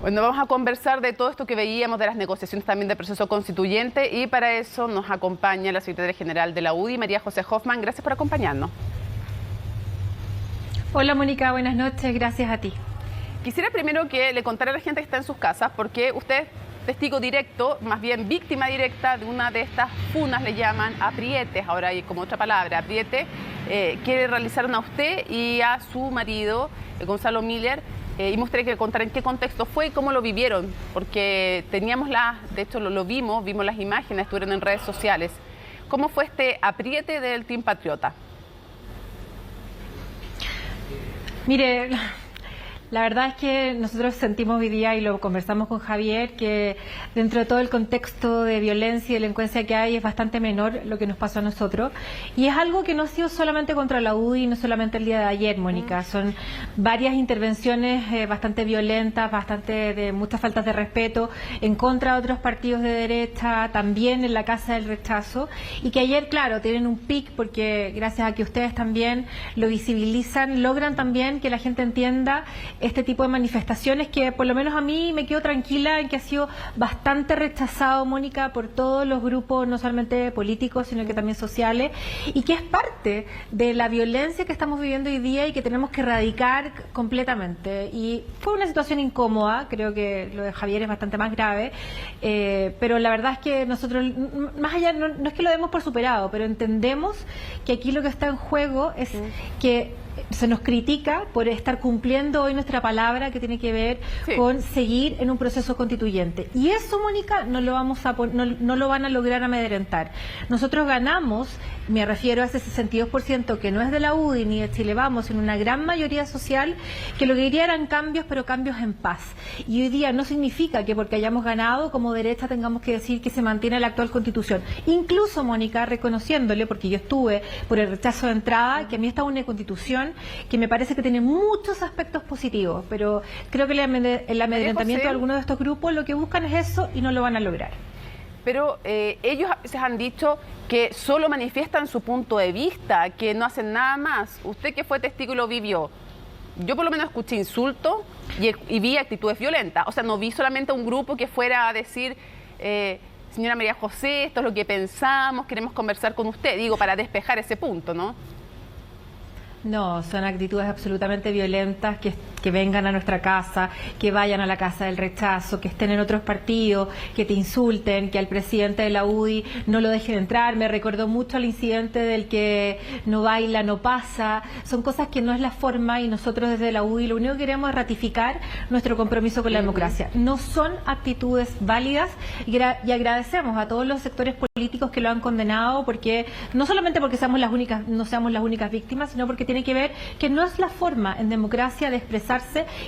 Bueno, vamos a conversar de todo esto que veíamos, de las negociaciones también del proceso constituyente, y para eso nos acompaña la secretaria general de la UDI, María José Hoffman. Gracias por acompañarnos. Hola Mónica, buenas noches, gracias a ti. Quisiera primero que le contara a la gente que está en sus casas, porque usted es testigo directo, más bien víctima directa de una de estas funas, le llaman aprietes, ahora hay como otra palabra, apriete, que realizaron a usted y a su marido, Gonzalo Miller. Y me gustaría que le contara en qué contexto fue y cómo lo vivieron, porque teníamos de hecho lo vimos las imágenes, estuvieron en redes sociales. ¿Cómo fue este apriete del Team Patriota? Mire, la verdad es que nosotros sentimos hoy día, y lo conversamos con Javier, que dentro de todo el contexto de violencia y delincuencia que hay es bastante menor lo que nos pasó a nosotros. Y es algo que no ha sido solamente contra la UDI, no solamente el día de ayer, Mónica. Son varias intervenciones bastante violentas, bastante de muchas faltas de respeto en contra de otros partidos de derecha, también en la Casa del Rechazo. Y que ayer, claro, tienen un pic porque gracias a que ustedes también lo visibilizan, logran también que la gente entienda este tipo de manifestaciones que por lo menos a mí me quedo tranquila en que ha sido bastante rechazado, Mónica, por todos los grupos, no solamente políticos, sino que también sociales, y que es parte de la violencia que estamos viviendo hoy día y que tenemos que erradicar completamente. Y fue una situación incómoda, creo que lo de Javier es bastante más grave, pero la verdad es que nosotros, más allá, no es que lo demos por superado, pero entendemos que aquí lo que está en juego es que se nos critica por estar cumpliendo hoy nuestra palabra que tiene que ver con seguir en un proceso constituyente. Y eso, Mónica, no lo van a lograr amedrentar. Nosotros ganamos, me refiero a ese 62% que no es de la UDI ni de Chile Vamos, sino una gran mayoría social que lo que quería eran cambios, pero cambios en paz. Y hoy día no significa que porque hayamos ganado como derecha tengamos que decir que se mantiene la actual constitución. Incluso, Mónica, reconociéndole, porque yo estuve por el rechazo de entrada, que a mí está una constitución que me parece que tiene muchos aspectos positivos, pero creo que el amedrentamiento de algunos de estos grupos lo que buscan es eso y no lo van a lograr. Pero ellos a veces han dicho que solo manifiestan su punto de vista, que no hacen nada más. Usted que fue testigo y lo vivió, yo por lo menos escuché insultos y vi actitudes violentas. O sea, no vi solamente un grupo que fuera a decir, señora María José, esto es lo que pensamos, queremos conversar con usted, digo, para despejar ese punto, ¿no? No, son actitudes absolutamente violentas, que vengan a nuestra casa, que vayan a la Casa del Rechazo, que estén en otros partidos, que te insulten, que al presidente de la UDI no lo dejen entrar. Me recordó mucho al incidente del que no baila, no pasa. Son cosas que no es la forma, y nosotros desde la UDI lo único que queremos es ratificar nuestro compromiso con la democracia. No son actitudes válidas, y agradecemos a todos los sectores políticos que lo han condenado, porque no solamente porque no seamos las únicas víctimas, sino porque tiene que ver que no es la forma en democracia de expresarse,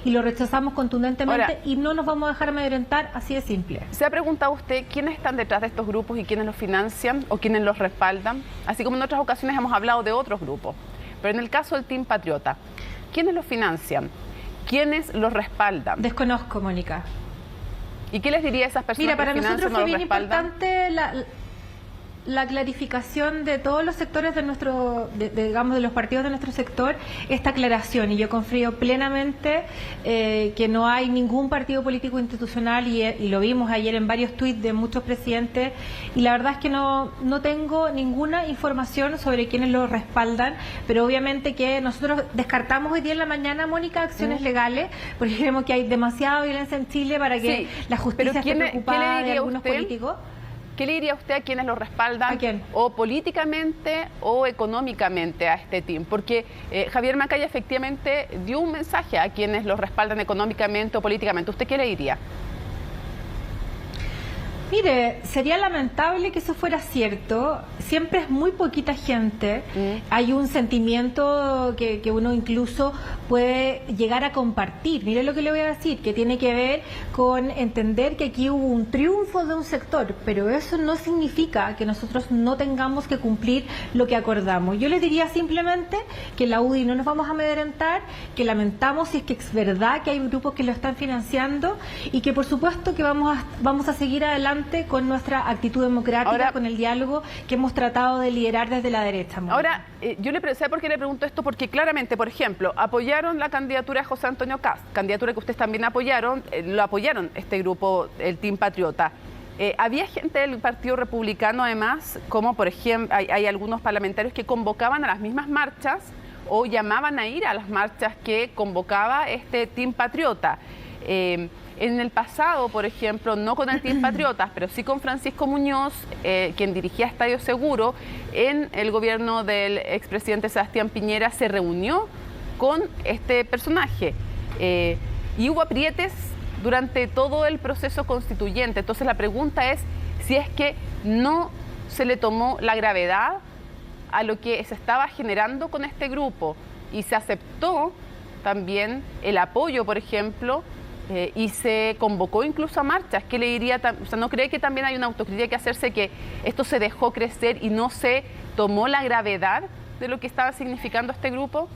y lo rechazamos contundentemente. Ahora, y no nos vamos a dejar amedrentar, así de simple. ¿Se ha preguntado usted quiénes están detrás de estos grupos y quiénes los financian o quiénes los respaldan? Así como en otras ocasiones hemos hablado de otros grupos, pero en el caso del Team Patriota, ¿quiénes los financian? ¿Quiénes los respaldan? Desconozco, Mónica. ¿Y qué les diría a esas personas? Mira, para que nosotros fue bien respaldan? importante la clarificación de todos los sectores de digamos, de los partidos de nuestro sector, esta aclaración, y yo confío plenamente que no hay ningún partido político institucional, y lo vimos ayer en varios tuits de muchos presidentes, y la verdad es que no tengo ninguna información sobre quiénes lo respaldan, pero obviamente que nosotros descartamos hoy día en la mañana, Mónica, acciones legales, porque creemos que hay demasiada violencia en Chile para que la justicia esté preocupada de algunos políticos. ¿Qué le diría usted a quienes lo respaldan? ¿A quién? O políticamente o económicamente a este team? Porque Javier Macaya efectivamente dio un mensaje a quienes lo respaldan económicamente o políticamente. ¿Usted qué le diría? Mire, sería lamentable que eso fuera cierto. Siempre es muy poquita gente. Hay un sentimiento que uno incluso puede llegar a compartir. Mire lo que le voy a decir, que tiene que ver con entender que aquí hubo un triunfo de un sector, pero eso no significa que nosotros no tengamos que cumplir lo que acordamos. Yo les diría simplemente que la UDI no nos vamos a amedrentar, que lamentamos si es que es verdad que hay grupos que lo están financiando, y que por supuesto que vamos a seguir adelante adelante con nuestra actitud democrática, ahora, con el diálogo que hemos tratado de liderar desde la derecha. Ahora, ¿sabe por qué le pregunto esto? Porque claramente, por ejemplo, apoyaron la candidatura de José Antonio Kast, candidatura que ustedes también apoyaron, lo apoyaron este grupo, el Team Patriota. Había gente del Partido Republicano, además, como por ejemplo, hay algunos parlamentarios que convocaban a las mismas marchas o llamaban a ir a las marchas que convocaba este Team Patriota. En el pasado, por ejemplo, no con el Team Patriotas, pero sí con Francisco Muñoz, quien dirigía Estadio Seguro, en el gobierno del expresidente Sebastián Piñera se reunió con este personaje. Y hubo aprietes durante todo el proceso constituyente. Entonces la pregunta es si es que no se le tomó la gravedad a lo que se estaba generando con este grupo y se aceptó también el apoyo, por ejemplo, y se convocó incluso a marchas. ¿Qué le diría? O sea, ¿no cree que también hay una autocrítica que hacerse, que esto se dejó crecer y no se tomó la gravedad de lo que estaba significando este grupo?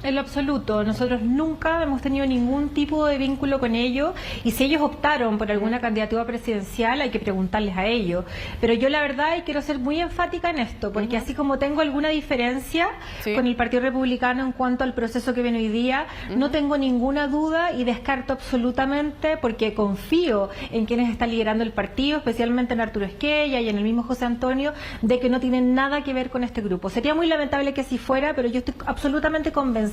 En lo absoluto, nosotros nunca hemos tenido ningún tipo de vínculo con ellos, y si ellos optaron por alguna candidatura presidencial hay que preguntarles a ellos. Pero yo la verdad, y quiero ser muy enfática en esto, porque así como tengo alguna diferencia con el Partido Republicano en cuanto al proceso que viene hoy día, no tengo ninguna duda y descarto absolutamente, porque confío en quienes están liderando el partido, especialmente en Arturo Esquella y en el mismo José Antonio, de que no tienen nada que ver con este grupo. Sería muy lamentable que así fuera, pero yo estoy absolutamente convencida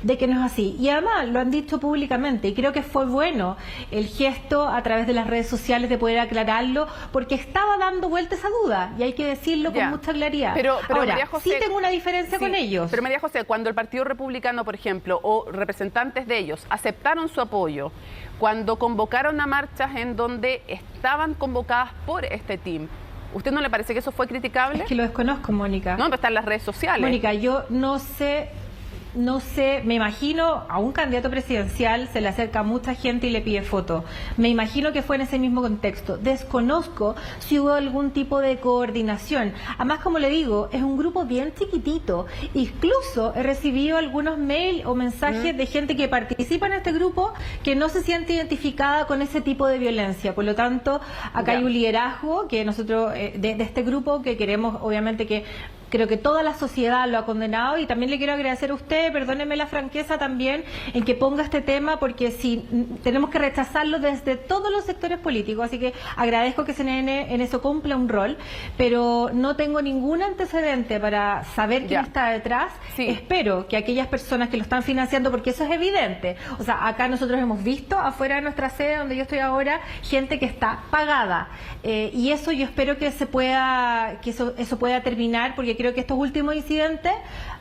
de que no es así. Y además lo han dicho públicamente, y creo que fue bueno el gesto a través de las redes sociales de poder aclararlo, porque estaba dando vuelta esa duda, y hay que decirlo con mucha claridad. Pero ahora, María José, sí tengo una diferencia con ellos. Pero María José, cuando el Partido Republicano, por ejemplo, o representantes de ellos aceptaron su apoyo, cuando convocaron a marchas en donde estaban convocadas por este team, ¿usted no le parece que eso fue criticable? Es que lo desconozco, Mónica. No, pero está en las redes sociales. Mónica, yo no sé, me imagino a un candidato presidencial se le acerca mucha gente y le pide foto. Me imagino que fue en ese mismo contexto. Desconozco si hubo algún tipo de coordinación. Además, como le digo, es un grupo bien chiquitito. Incluso he recibido algunos mails o mensajes de gente que participa en este grupo que no se siente identificada con ese tipo de violencia. Por lo tanto, acá hay un liderazgo que nosotros, de este grupo, que queremos, obviamente, que creo que toda la sociedad lo ha condenado, y también le quiero agradecer a usted, perdóneme la franqueza también, en que ponga este tema, porque si tenemos que rechazarlo desde todos los sectores políticos, así que agradezco que CNN en eso cumpla un rol, pero no tengo ningún antecedente para saber quién está detrás. Espero que aquellas personas que lo están financiando, porque eso es evidente, o sea, acá nosotros hemos visto afuera de nuestra sede, donde yo estoy ahora, gente que está pagada, y eso yo espero que se pueda, que eso pueda terminar, porque creo que estos últimos incidentes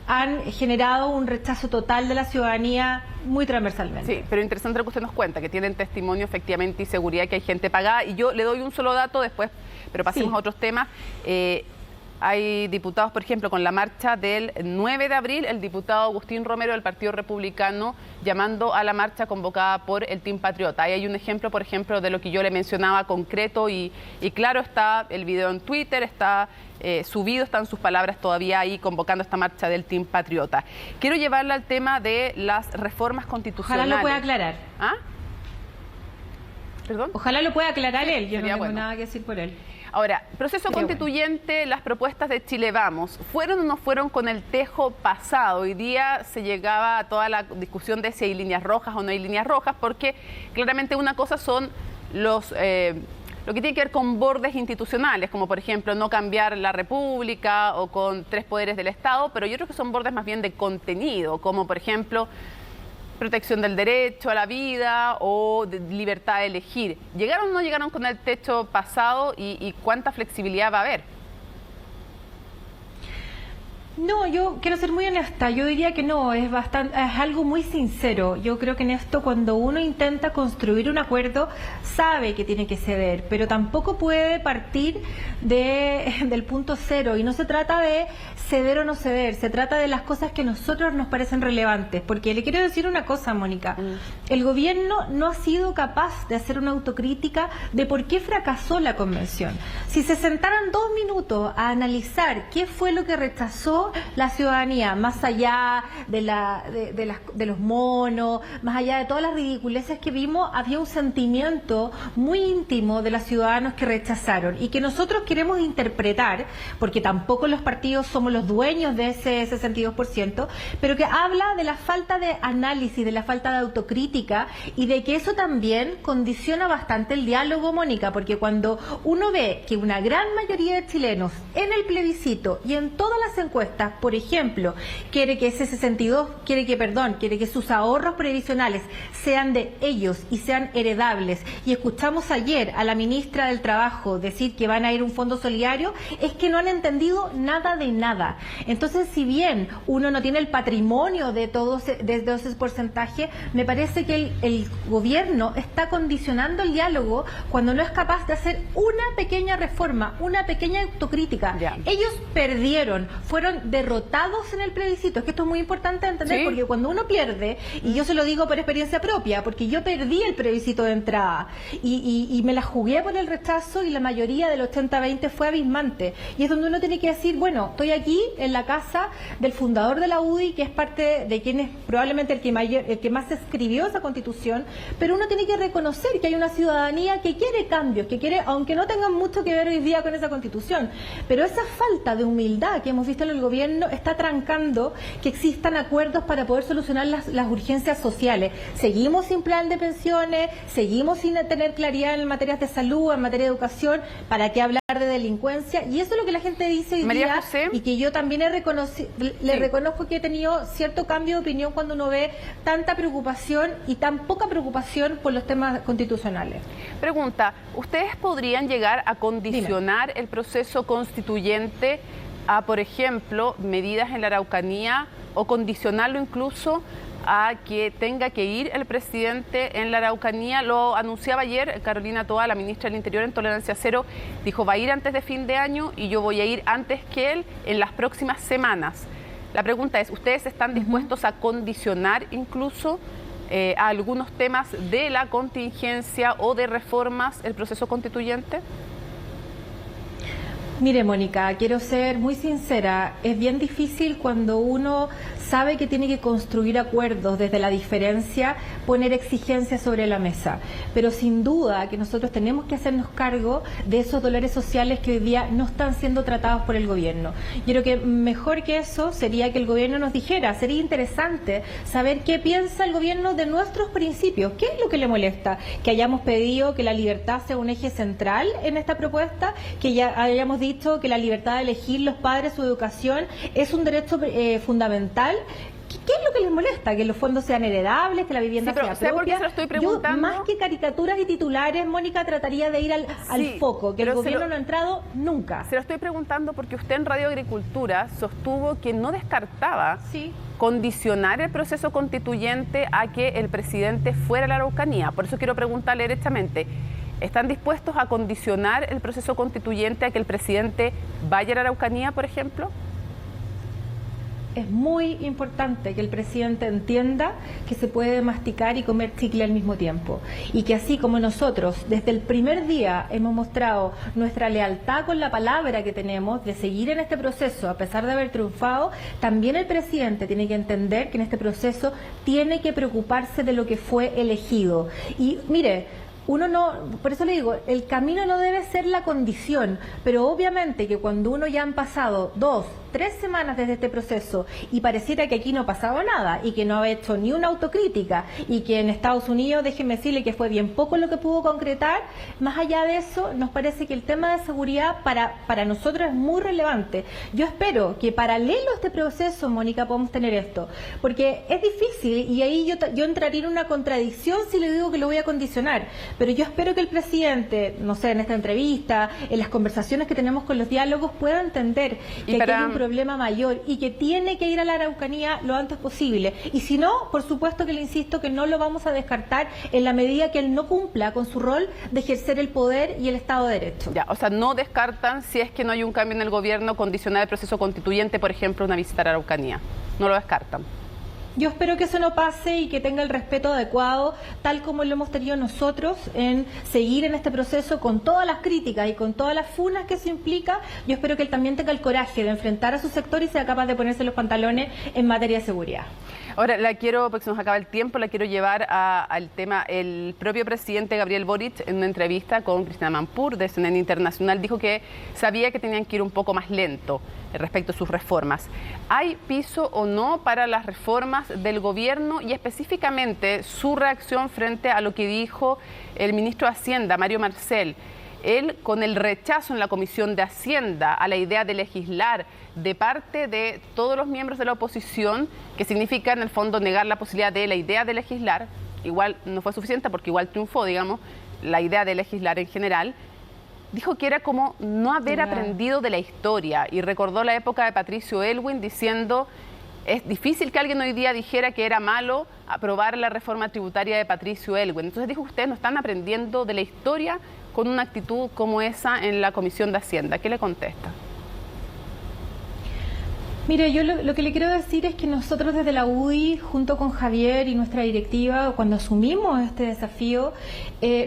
han generado un rechazo total de la ciudadanía muy transversalmente. Sí, pero interesante lo que usted nos cuenta, que tienen testimonio efectivamente y seguridad que hay gente pagada, y yo le doy un solo dato después, pero pasemos a otros temas. Hay diputados, por ejemplo, con la marcha del 9 de abril, el diputado Agustín Romero del Partido Republicano llamando a la marcha convocada por el Team Patriota. Ahí hay un ejemplo, por ejemplo, de lo que yo le mencionaba, concreto y claro. Está el video en Twitter, está subido, están sus palabras todavía ahí convocando esta marcha del Team Patriota. Quiero llevarla al tema de las reformas constitucionales. Ojalá lo pueda aclarar. ¿Ah? ¿Perdón? Ojalá lo pueda aclarar él, yo no tengo nada que decir por él. Ahora, proceso constituyente, las propuestas de Chile Vamos, ¿fueron o no fueron con el tejo pasado? Hoy día se llegaba a toda la discusión de si hay líneas rojas o no hay líneas rojas, porque claramente una cosa son lo que tiene que ver con bordes institucionales, como por ejemplo no cambiar la república o con 3 poderes del Estado, pero hay otros que son bordes más bien de contenido, como por ejemplo protección del derecho a la vida o de libertad de elegir. ¿Llegaron o no llegaron con el techo pasado y cuánta flexibilidad va a haber? No, yo quiero ser muy honesta, yo diría que no, es algo muy sincero. Yo creo que en esto, cuando uno intenta construir un acuerdo, sabe que tiene que ceder, pero tampoco puede partir del punto cero, y no se trata de ceder o no ceder, se trata de las cosas que a nosotros nos parecen relevantes, porque le quiero decir una cosa, Mónica, el gobierno no ha sido capaz de hacer una autocrítica de por qué fracasó la convención. Si se sentaran 2 minutos a analizar qué fue lo que rechazó sintió la ciudadanía, más allá de los monos, más allá de todas las ridiculeces que vimos, había un sentimiento muy íntimo de los ciudadanos que rechazaron y que nosotros queremos interpretar, porque tampoco los partidos somos los dueños de ese 62%, pero que habla de la falta de análisis, de la falta de autocrítica y de que eso también condiciona bastante el diálogo, Mónica, porque cuando uno ve que una gran mayoría de chilenos en el plebiscito y en todas las encuestas, por ejemplo, quiere que ese 62, quiere que sus ahorros previsionales sean de ellos y sean heredables, y escuchamos ayer a la ministra del Trabajo decir que van a ir a un fondo solidario, es que no han entendido nada de nada. Entonces, si bien uno no tiene el patrimonio de todo ese porcentaje, me parece que el gobierno está condicionando el diálogo cuando no es capaz de hacer una pequeña reforma, una pequeña autocrítica. Ya. Ellos perdieron, fueron derrotados en el plebiscito. Es que esto es muy importante entender, ¿Sí? Porque cuando uno pierde, y yo se lo digo por experiencia propia, porque yo perdí el plebiscito de entrada y me la jugué por el rechazo y la mayoría del 80-20 fue abismante. Y es donde uno tiene que decir, bueno, estoy aquí en la casa del fundador de la UDI, que es parte de quien es probablemente el que más escribió esa constitución, pero uno tiene que reconocer que hay una ciudadanía que quiere cambios, que quiere, aunque no tengan mucho que ver hoy día con esa constitución, pero esa falta de humildad que hemos visto en el gobierno está trancando que existan acuerdos para poder solucionar las urgencias sociales. Seguimos sin plan de pensiones, seguimos sin tener claridad en materias de salud, en materia de educación, ¿para qué hablar de delincuencia? Y eso es lo que la gente dice hoy María día, José. y que yo también reconozco que he tenido cierto cambio de opinión cuando uno ve tanta preocupación y tan poca preocupación por los temas constitucionales. Pregunta, ¿ustedes podrían llegar a condicionar el proceso constituyente a, por ejemplo, medidas en la Araucanía o condicionarlo incluso a que tenga que ir el presidente en la Araucanía? Lo anunciaba ayer Carolina Toa, la ministra del Interior, en Tolerancia Cero. Dijo, va a ir antes de fin de año y yo voy a ir antes que él en las próximas semanas. La pregunta es, ¿ustedes están dispuestos a condicionar incluso a algunos temas de la contingencia o de reformas el proceso constituyente? Mire, Mónica, quiero ser muy sincera. Es bien difícil cuando uno sabe que tiene que construir acuerdos desde la diferencia, poner exigencias sobre la mesa. Pero sin duda que nosotros tenemos que hacernos cargo de esos dolores sociales que hoy día no están siendo tratados por el gobierno. Yo creo que mejor que eso sería que el gobierno nos dijera, sería interesante saber qué piensa el gobierno de nuestros principios. ¿Qué es lo que le molesta? Que hayamos pedido que la libertad sea un eje central en esta propuesta, que ya hayamos dicho que la libertad de elegir los padres su educación es un derecho fundamental. ¿Qué es lo que les molesta? ¿Que los fondos sean heredables? ¿Que la vivienda sea propia? ¿Por qué se lo estoy preguntando? Yo, más que caricaturas y titulares, Mónica, trataría de ir al foco, que el gobierno no ha entrado nunca. Se lo estoy preguntando porque usted en Radio Agricultura sostuvo que no descartaba condicionar el proceso constituyente a que el presidente fuera a la Araucanía. Por eso quiero preguntarle directamente, ¿están dispuestos a condicionar el proceso constituyente a que el presidente vaya a la Araucanía, por ejemplo? Es muy importante que el presidente entienda que se puede masticar y comer chicle al mismo tiempo. Y que así como nosotros desde el primer día hemos mostrado nuestra lealtad con la palabra que tenemos de seguir en este proceso a pesar de haber triunfado, también el presidente tiene que entender que en este proceso tiene que preocuparse de lo que fue elegido. Y mire, uno no, por eso le digo, el camino no debe ser la condición, pero obviamente que cuando uno ya han pasado 2, 3 semanas desde este proceso y pareciera que aquí no ha pasado nada y que no ha hecho ni una autocrítica y que en Estados Unidos, déjeme decirle que fue bien poco lo que pudo concretar, más allá de eso, nos parece que el tema de seguridad para nosotros es muy relevante. Yo espero que paralelo a este proceso, Mónica, podamos tener esto, porque es difícil y ahí yo entraría en una contradicción si le digo que lo voy a condicionar, pero yo espero que el presidente, no sé, en esta entrevista, en las conversaciones que tenemos con los diálogos, pueda entender que aquí hay un problema mayor y que tiene que ir a la Araucanía lo antes posible. Y si no, por supuesto que le insisto que no lo vamos a descartar en la medida que él no cumpla con su rol de ejercer el poder y el Estado de Derecho. Ya, o sea, no descartan, si es que no hay un cambio en el gobierno, condicionar el proceso constituyente, por ejemplo, una visita a la Araucanía. No lo descartan. Yo espero que eso no pase y que tenga el respeto adecuado, tal como lo hemos tenido nosotros, en seguir en este proceso con todas las críticas y con todas las funas que eso implica. Yo espero que él también tenga el coraje de enfrentar a su sector y sea capaz de ponerse los pantalones en materia de seguridad. Ahora, porque se nos acaba el tiempo, la quiero llevar al tema. El propio presidente Gabriel Boric, en una entrevista con Cristina Mampur de CNN Internacional, dijo que sabía que tenían que ir un poco más lento respecto a sus reformas. ¿Hay piso o no para las reformas del gobierno y específicamente su reacción frente a lo que dijo el ministro de Hacienda, Mario Marcel? Él, con el rechazo en la Comisión de Hacienda a la idea de legislar de parte de todos los miembros de la oposición, que significa en el fondo negar la posibilidad de la idea de legislar, igual no fue suficiente porque igual triunfó, digamos, la idea de legislar en general, dijo que era como no haber aprendido de la historia y recordó la época de Patricio Aylwin diciendo: es difícil que alguien hoy día dijera que era malo aprobar la reforma tributaria de Patricio Aylwin. Entonces dijo, ustedes no están aprendiendo de la historia con una actitud como esa en la Comisión de Hacienda. ¿Qué le contesta? Mire, yo lo que le quiero decir es que nosotros desde la UDI, junto con Javier y nuestra directiva, cuando asumimos este desafío,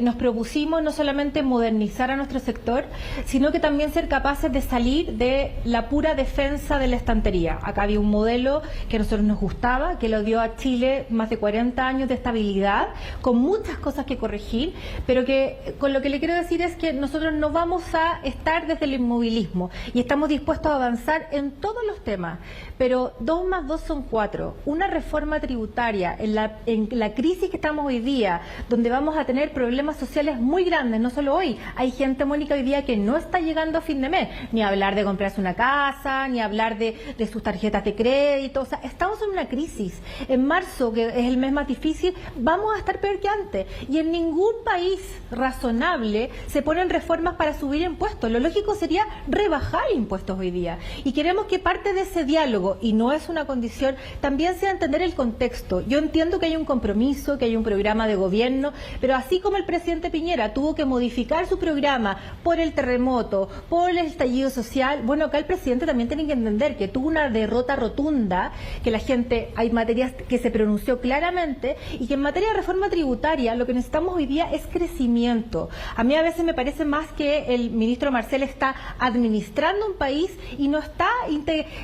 nos propusimos no solamente modernizar a nuestro sector, sino que también ser capaces de salir de la pura defensa de la estantería. Acá había un modelo que a nosotros nos gustaba, que lo dio a Chile más de 40 años de estabilidad, con muchas cosas que corregir, pero que con lo que le quiero decir es que nosotros no vamos a estar desde el inmovilismo y estamos dispuestos a avanzar en todos los temas. Pero 2 más 2 son 4. Una reforma tributaria en la crisis que estamos hoy día, donde vamos a tener problemas sociales muy grandes, no solo hoy. Hay gente, Mónica, hoy día que no está llegando a fin de mes, ni hablar de comprarse una casa, ni hablar de sus tarjetas de crédito. O sea, estamos en una crisis. En marzo, que es el mes más difícil, vamos a estar peor que antes. Y en ningún país razonable se ponen reformas para subir impuestos. Lo lógico sería rebajar impuestos hoy día. Y queremos que parte de ese diálogo, y no es una condición, también sea entender el contexto. Yo entiendo que hay un compromiso, que hay un programa de gobierno, pero así como el presidente Piñera tuvo que modificar su programa por el terremoto, por el estallido social, bueno, acá el presidente también tiene que entender que tuvo una derrota rotunda, que la gente, hay materias que se pronunció claramente, y que en materia de reforma tributaria lo que necesitamos hoy día es crecimiento. A mí a veces me parece más que el ministro Marcel está administrando un país y no está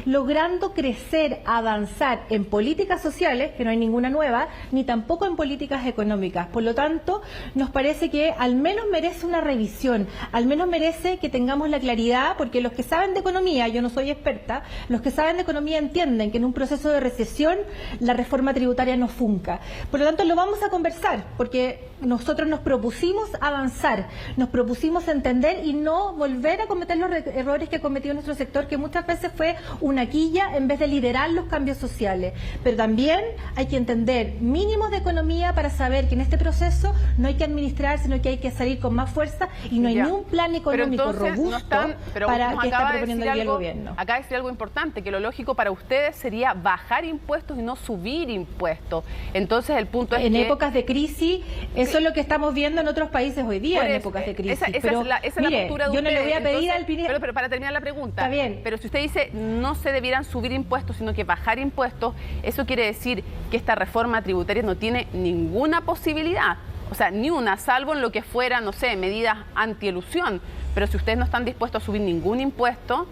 logrando crecer, avanzar en políticas sociales, que no hay ninguna nueva, ni tampoco en políticas económicas. Por lo tanto, nos parece que al menos merece una revisión, al menos merece que tengamos la claridad, porque los que saben de economía, yo no soy experta, los que saben de economía entienden que en un proceso de recesión la reforma tributaria no funca. Por lo tanto, lo vamos a conversar, porque nosotros nos propusimos avanzar, nos propusimos entender y no volver a cometer los errores que ha cometido nuestro sector, que muchas veces fue una quilla en vez de liderar los cambios sociales. Pero también hay que entender mínimos de economía para saber que en este proceso no hay que administrar, sino que hay que salir con más fuerza y no hay ni un plan económico robusto para que está proponiendo hoy día el gobierno. Acaba de decir algo importante, que lo lógico para ustedes sería bajar impuestos y no subir impuestos. Entonces el punto es en épocas de crisis, eso es lo que estamos viendo en otros países hoy día, en épocas de crisis. Esa es la postura de yo no le voy a pedir al pero para terminar la pregunta, está bien. Pero si usted dice no se debieran subir impuestos, sino que bajar impuestos, eso quiere decir que esta reforma tributaria no tiene ninguna posibilidad. O sea, ni una, salvo en lo que fuera, no sé, medidas antielusión. Pero si ustedes no están dispuestos a subir ningún impuesto,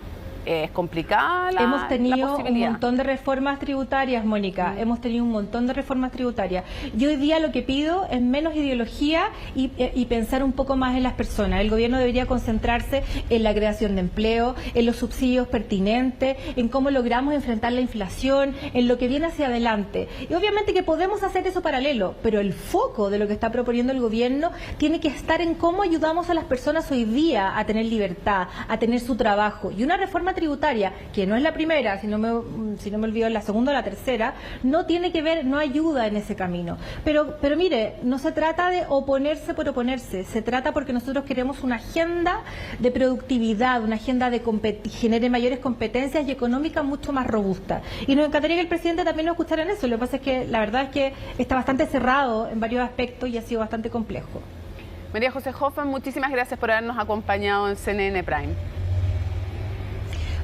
es complicada la Hemos tenido un montón de reformas tributarias, Mónica. Hemos tenido un montón de reformas tributarias. Yo hoy día lo que pido es menos ideología y pensar un poco más en las personas. El gobierno debería concentrarse en la creación de empleo, en los subsidios pertinentes, en cómo logramos enfrentar la inflación, en lo que viene hacia adelante. Y obviamente que podemos hacer eso paralelo, pero el foco de lo que está proponiendo el gobierno tiene que estar en cómo ayudamos a las personas hoy día a tener libertad, a tener su trabajo. Y una reforma tributaria, que no es la primera, si no me olvido, es la segunda o la tercera, no tiene que ver, no ayuda en ese camino. Pero mire, no se trata de oponerse por oponerse, se trata porque nosotros queremos una agenda de productividad, una agenda de genere mayores competencias y económicas mucho más robusta. Y nos encantaría que el presidente también nos escuchara en eso. Lo que pasa es que la verdad es que está bastante cerrado en varios aspectos y ha sido bastante complejo. María José Hoffman, muchísimas gracias por habernos acompañado en CNN Prime.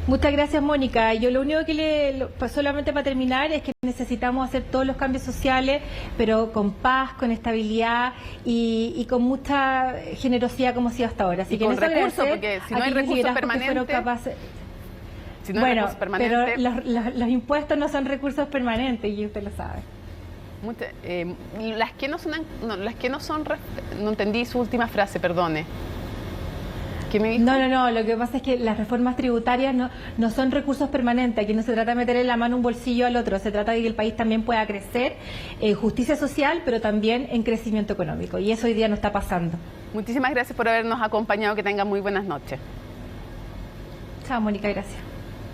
Muchas gracias, Mónica. Yo lo único que pues solamente para terminar, es que necesitamos hacer todos los cambios sociales, pero con paz, con estabilidad y con mucha generosidad como ha sido hasta ahora. Así y que con recursos, porque si no hay recursos permanentes... Si no hay recursos permanentes... pero los impuestos no son recursos permanentes y usted lo sabe. Las que no son... No entendí su última frase, perdone. ¿Qué me dijo? No, lo que pasa es que las reformas tributarias no son recursos permanentes. Aquí no se trata de meterle la mano un bolsillo al otro, se trata de que el país también pueda crecer en justicia social, pero también en crecimiento económico, y eso hoy día no está pasando. Muchísimas gracias por habernos acompañado, que tengan muy buenas noches. Chao, Mónica, gracias.